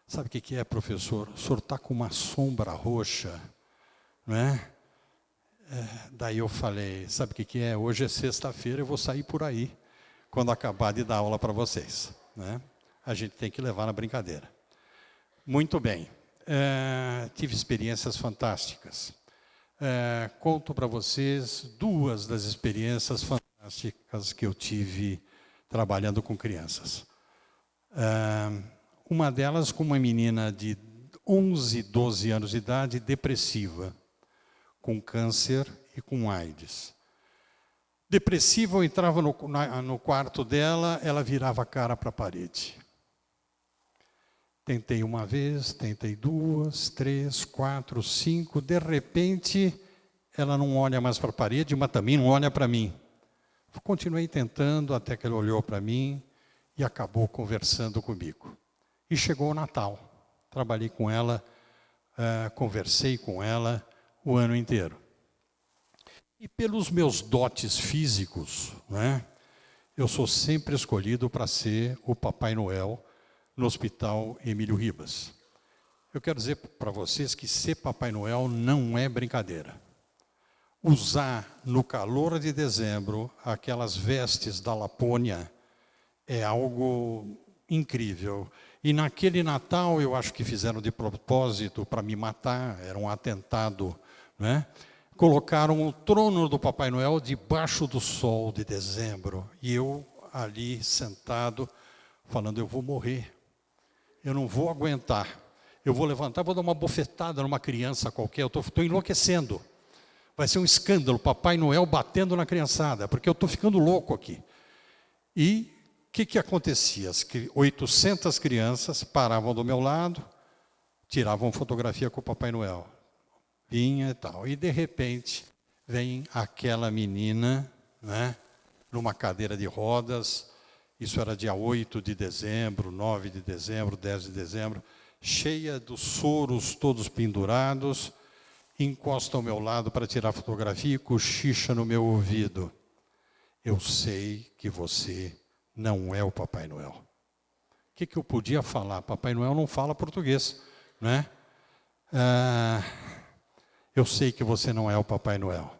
sabe o que é, professor? O senhor está com uma sombra roxa, não é? Daí eu falei, sabe o que é? Hoje é sexta-feira, eu vou sair por aí, quando acabar de dar aula para vocês, né? A gente tem que levar na brincadeira. Muito bem. Tive experiências fantásticas. Conto para vocês 2 das experiências fantásticas que eu tive trabalhando com crianças. Uma delas com uma menina de 11, 12 anos de idade, depressiva, com câncer e com AIDS. Depressiva, eu entrava no quarto dela, ela virava a cara para a parede. Tentei uma vez, tentei 2, 3, 4, 5, de repente, ela não olha mais para a parede, mas também não olha para mim. Continuei tentando até que ela olhou para mim e acabou conversando comigo. E chegou o Natal. Trabalhei com ela, conversei com ela o ano inteiro. E pelos meus dotes físicos, né, eu sou sempre escolhido para ser o Papai Noel no Hospital Emílio Ribas. Eu quero dizer para vocês que ser Papai Noel não é brincadeira. Usar no calor de dezembro aquelas vestes da Lapônia é algo incrível. E naquele Natal, eu acho que fizeram de propósito para me matar, era um atentado, né? Colocaram o trono do Papai Noel debaixo do sol de dezembro. E eu ali sentado, falando, eu vou morrer. Eu não vou aguentar. Eu vou levantar, vou dar uma bofetada numa criança qualquer. Eu estou enlouquecendo. Vai ser um escândalo, Papai Noel batendo na criançada, porque eu estou ficando louco aqui. E o que acontecia? 800 crianças paravam do meu lado, tiravam fotografia com o Papai Noel. Vinha e tal. E, de repente, vem aquela menina, né, numa cadeira de rodas. Isso era dia 8 de dezembro, 9 de dezembro, 10 de dezembro, cheia dos soros todos pendurados, encosta ao meu lado para tirar fotografia e cochicha no meu ouvido. Eu sei que você não é o Papai Noel. O que eu podia falar? Papai Noel não fala português, né? Eu sei que você não é o Papai Noel,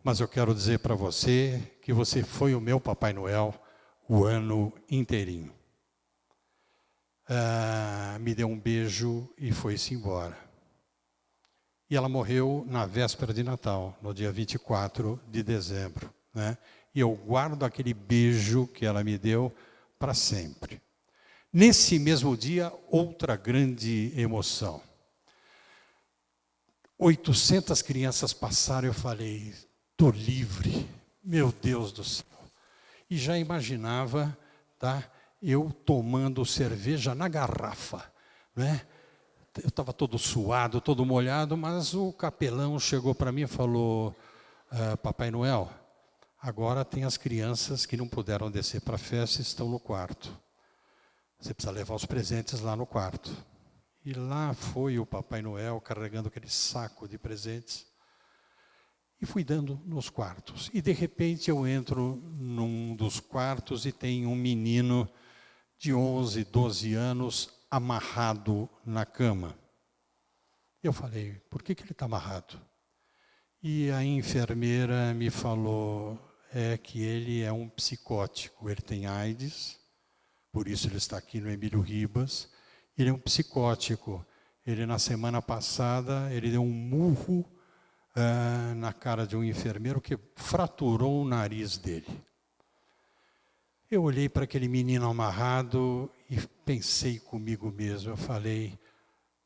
mas eu quero dizer para você que você foi o meu Papai Noel o ano inteirinho. Me deu um beijo e foi-se embora. E ela morreu na véspera de Natal, no dia 24 de dezembro, né? E eu guardo aquele beijo que ela me deu para sempre. Nesse mesmo dia, outra grande emoção. 800 crianças passaram, eu falei, estou livre, meu Deus do céu. E já imaginava, tá, eu tomando cerveja na garrafa, né? Eu estava todo suado, todo molhado, mas o capelão chegou para mim e falou, Papai Noel, agora tem as crianças que não puderam descer para a festa e estão no quarto. Você precisa levar os presentes lá no quarto. E lá foi o Papai Noel carregando aquele saco de presentes. E fui dando nos quartos. E, de repente, eu entro num dos quartos e tem um menino de 11, 12 anos amarrado na cama. Eu falei, por que ele está amarrado? E a enfermeira me falou, que ele é um psicótico. Ele tem AIDS, por isso ele está aqui no Emílio Ribas. Ele é um psicótico. Ele, na semana passada, ele deu um murro na cara de um enfermeiro que fraturou o nariz dele. Eu olhei para aquele menino amarrado e pensei comigo mesmo. Eu falei,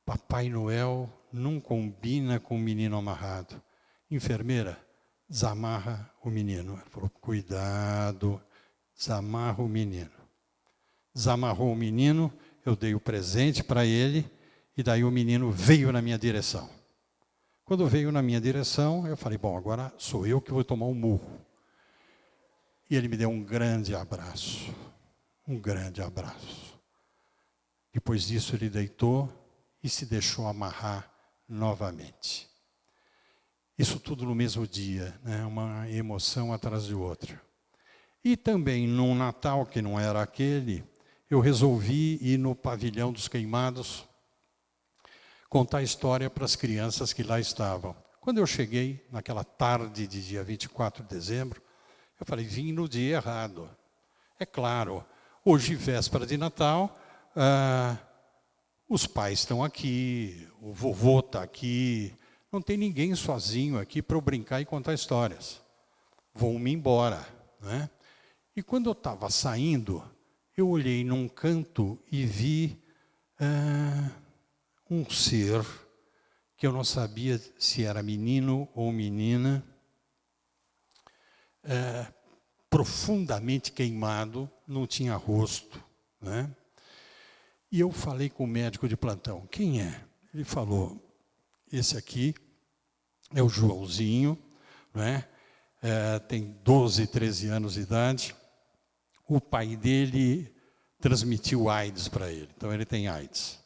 Papai Noel não combina com um menino amarrado. Enfermeira, desamarra o menino. Ela falou, cuidado, desamarra o menino. Desamarrou o menino, eu dei o presente para ele, e daí o menino veio na minha direção. Quando veio na minha direção, eu falei, bom, agora sou eu que vou tomar um murro. E ele me deu um grande abraço. Um grande abraço. Depois disso, ele deitou e se deixou amarrar novamente. Isso tudo no mesmo dia, né? Uma emoção atrás de outra. E também, num Natal que não era aquele, eu resolvi ir no Pavilhão dos Queimados, contar a história para as crianças que lá estavam. Quando eu cheguei, naquela tarde de dia 24 de dezembro, eu falei, vim no dia errado. É claro, hoje, véspera de Natal, os pais estão aqui, o vovô está aqui, não tem ninguém sozinho aqui para eu brincar e contar histórias. Vão-me embora, né? E quando eu estava saindo, eu olhei num canto e vi um ser que eu não sabia se era menino ou menina, profundamente queimado, não tinha rosto, né? E eu falei com o médico de plantão, quem é? Ele falou, esse aqui é o Joãozinho, né? Tem 12, 13 anos de idade. O pai dele transmitiu AIDS para ele, então ele tem AIDS.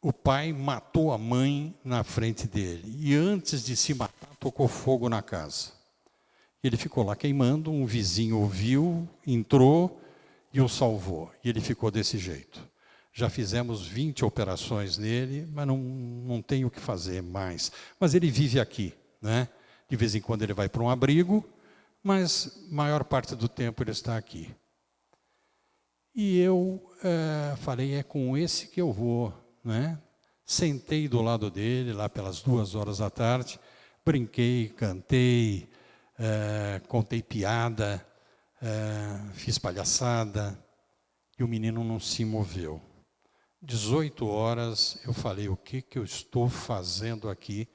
O pai matou a mãe na frente dele e antes de se matar, tocou fogo na casa. Ele ficou lá queimando, um vizinho ouviu, entrou e o salvou. E ele ficou desse jeito. Já fizemos 20 operações nele, mas não tem o que fazer mais. Mas ele vive aqui, né? De vez em quando ele vai para um abrigo, mas maior parte do tempo ele está aqui. E eu falei, é com esse que eu vou, né? Sentei do lado dele, lá pelas 2h da tarde, brinquei, cantei, contei piada, fiz palhaçada, e o menino não se moveu. 18h, eu falei, o que eu estou fazendo aqui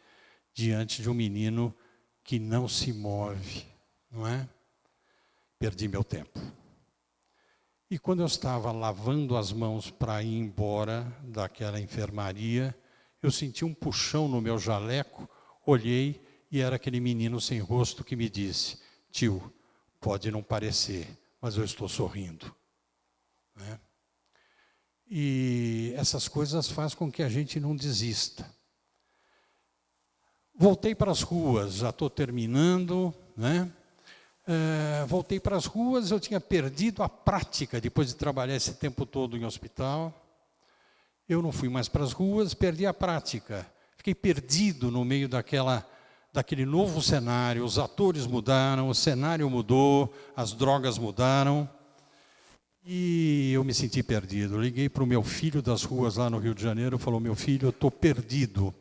diante de um menino que não se move, não é? Perdi meu tempo. E quando eu estava lavando as mãos para ir embora daquela enfermaria, eu senti um puxão no meu jaleco, olhei e era aquele menino sem rosto que me disse: tio, pode não parecer, mas eu estou sorrindo. Né? E essas coisas fazem com que a gente não desista. Voltei para as ruas, já estou terminando, né? Voltei para as ruas, eu tinha perdido a prática, depois de trabalhar esse tempo todo em hospital. Eu não fui mais para as ruas, perdi a prática. Fiquei perdido no meio daquele novo cenário, os atores mudaram, o cenário mudou, as drogas mudaram. E eu me senti perdido. Liguei para o meu filho das ruas lá no Rio de Janeiro, falou: meu filho, eu estou perdido.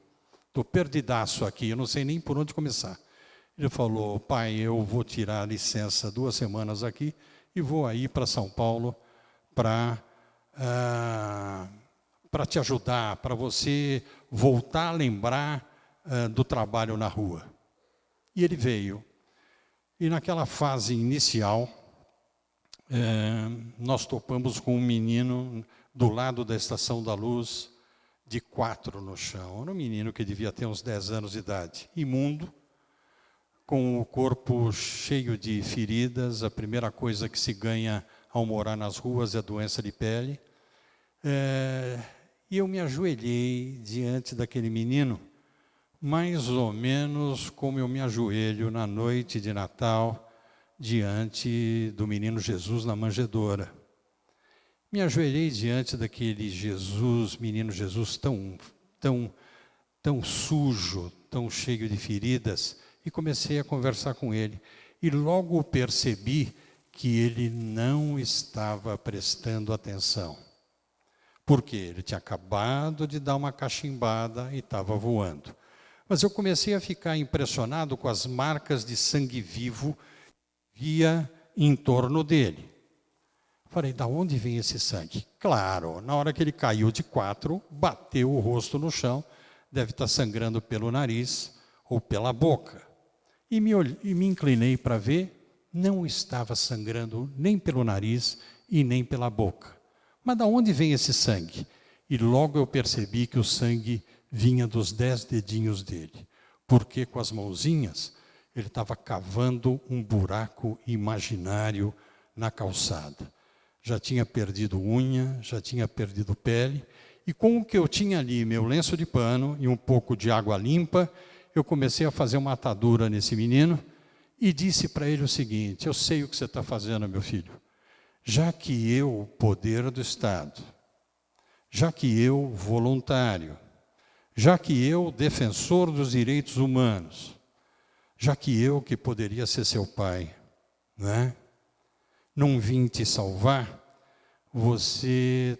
Estou perdidaço aqui, eu não sei nem por onde começar. Ele falou: pai, eu vou tirar licença 2 semanas aqui e vou aí para São Paulo para te ajudar, para você voltar a lembrar do trabalho na rua. E ele veio. E naquela fase inicial, nós topamos com um menino do lado da Estação da Luz, de 4 no chão. Era um menino que devia ter uns 10 anos de idade, imundo, com o corpo cheio de feridas. A primeira coisa que se ganha ao morar nas ruas é a doença de pele. E eu me ajoelhei diante daquele menino, mais ou menos como eu me ajoelho na noite de Natal, diante do menino Jesus na manjedoura. Me ajoelhei diante daquele Jesus, menino Jesus, tão sujo, tão cheio de feridas, e comecei a conversar com ele. E logo percebi que ele não estava prestando atenção. Por quê? Ele tinha acabado de dar uma cachimbada e estava voando. Mas eu comecei a ficar impressionado com as marcas de sangue vivo que via em torno dele. Falei: da onde vem esse sangue? Claro, na hora que ele caiu de 4, bateu o rosto no chão, deve estar sangrando pelo nariz ou pela boca. E me inclinei para ver, não estava sangrando nem pelo nariz e nem pela boca. Mas da onde vem esse sangue? E logo eu percebi que o sangue vinha dos 10 dedinhos dele, porque com as mãozinhas ele estava cavando um buraco imaginário na calçada. Já tinha perdido unha, já tinha perdido pele, e com o que eu tinha ali, meu lenço de pano e um pouco de água limpa, eu comecei a fazer uma atadura nesse menino e disse para ele o seguinte: eu sei o que você está fazendo, meu filho. Já que eu, poder do Estado, já que eu, voluntário, já que eu, defensor dos direitos humanos, já que eu, que poderia ser seu pai, né? Não vim te salvar, você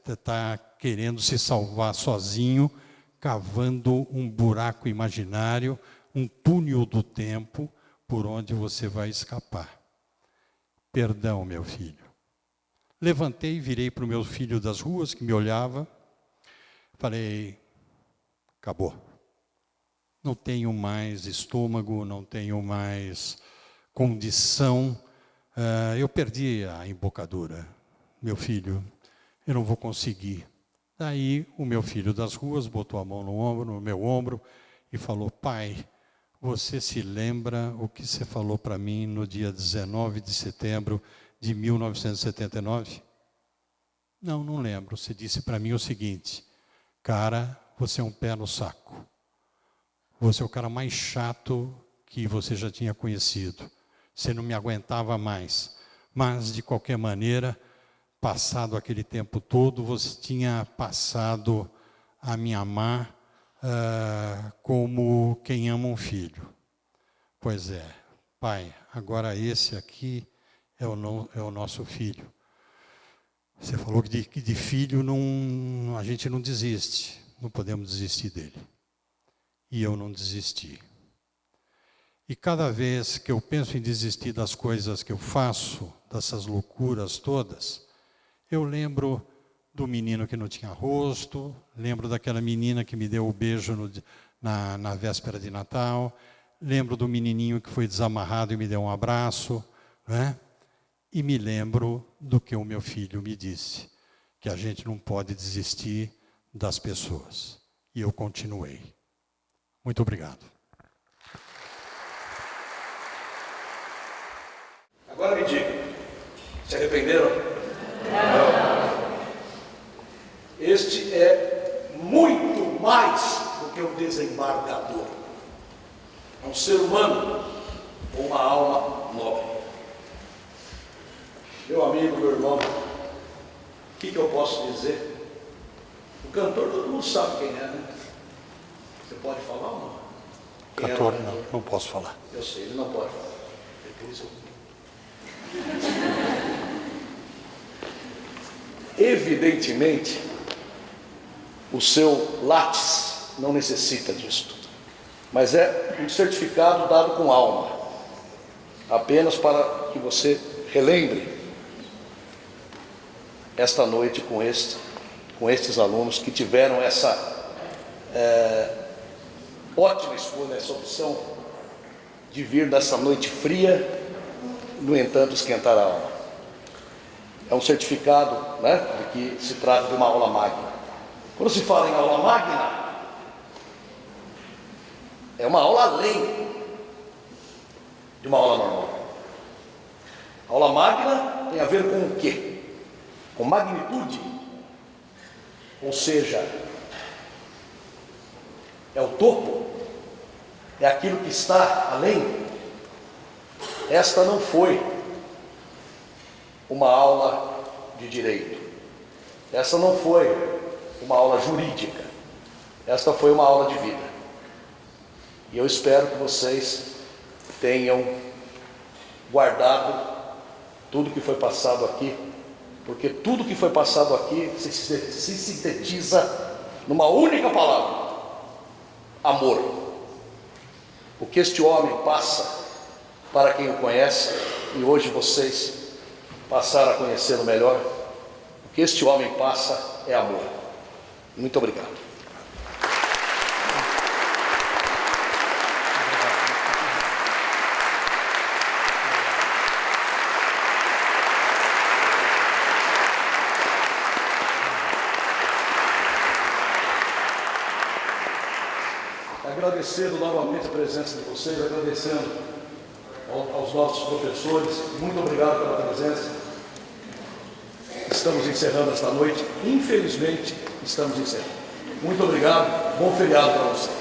está querendo se salvar sozinho, cavando um buraco imaginário, um túnel do tempo, por onde você vai escapar. Perdão, meu filho. Levantei, virei para o meu filho das ruas, que me olhava, falei: acabou. Não tenho mais estômago, não tenho mais condição. Eu perdi a embocadura. Meu filho, eu não vou conseguir. Daí o meu filho das ruas botou a mão no meu ombro e falou: pai, você se lembra o que você falou para mim no dia 19 de setembro de 1979? Não, não lembro. Você disse para mim o seguinte: cara, você é um pé no saco. Você é o cara mais chato que você já tinha conhecido. Você não me aguentava mais. Mas, de qualquer maneira, passado aquele tempo todo, você tinha passado a me amar como quem ama um filho. Pois é, pai, agora esse aqui é o nosso filho. Você falou que de filho a gente não desiste, não podemos desistir dele. E eu não desisti. E cada vez que eu penso em desistir das coisas que eu faço, dessas loucuras todas, eu lembro do menino que não tinha rosto, lembro daquela menina que me deu o beijo na véspera de Natal, lembro do menininho que foi desamarrado e me deu um abraço, né? e me lembro do que o meu filho me disse, que a gente não pode desistir das pessoas. E eu continuei. Muito obrigado. Agora me diga, se arrependeram? Não. Este é muito mais do que um desembargador. É um ser humano com uma alma nobre. Meu amigo, meu irmão, o que eu posso dizer? O cantor todo mundo sabe quem é, né? Você pode falar ou não? Quem Cantor, era? não posso falar. Eu sei, ele não pode falar. Depois eu... Evidentemente, o seu látis não necessita disso, mas é um certificado dado com alma, apenas para que você relembre esta noite com estes alunos que tiveram essa ótima escolha, essa opção de vir nessa noite fria, no entanto, esquentar a alma. É um certificado, né, de que se trata de uma aula magna. Quando se fala em aula magna, é uma aula além de uma aula normal. A aula magna tem a ver com o quê? Com magnitude, ou seja, é o topo, é aquilo que está além. Esta não foi uma aula de direito, essa não foi uma aula jurídica, esta foi uma aula de vida. E eu espero que vocês tenham guardado tudo que foi passado aqui, porque tudo que foi passado aqui se sintetiza numa única palavra: amor. O que este homem passa para quem o conhece, e hoje vocês passaram a conhecê-lo melhor, o que este homem passa é amor. Muito obrigado. Agradecendo novamente a presença de vocês, agradecendo aos nossos professores, muito obrigado pela presença. Estamos encerrando esta noite, infelizmente estamos encerrando. Muito obrigado, bom feriado para vocês.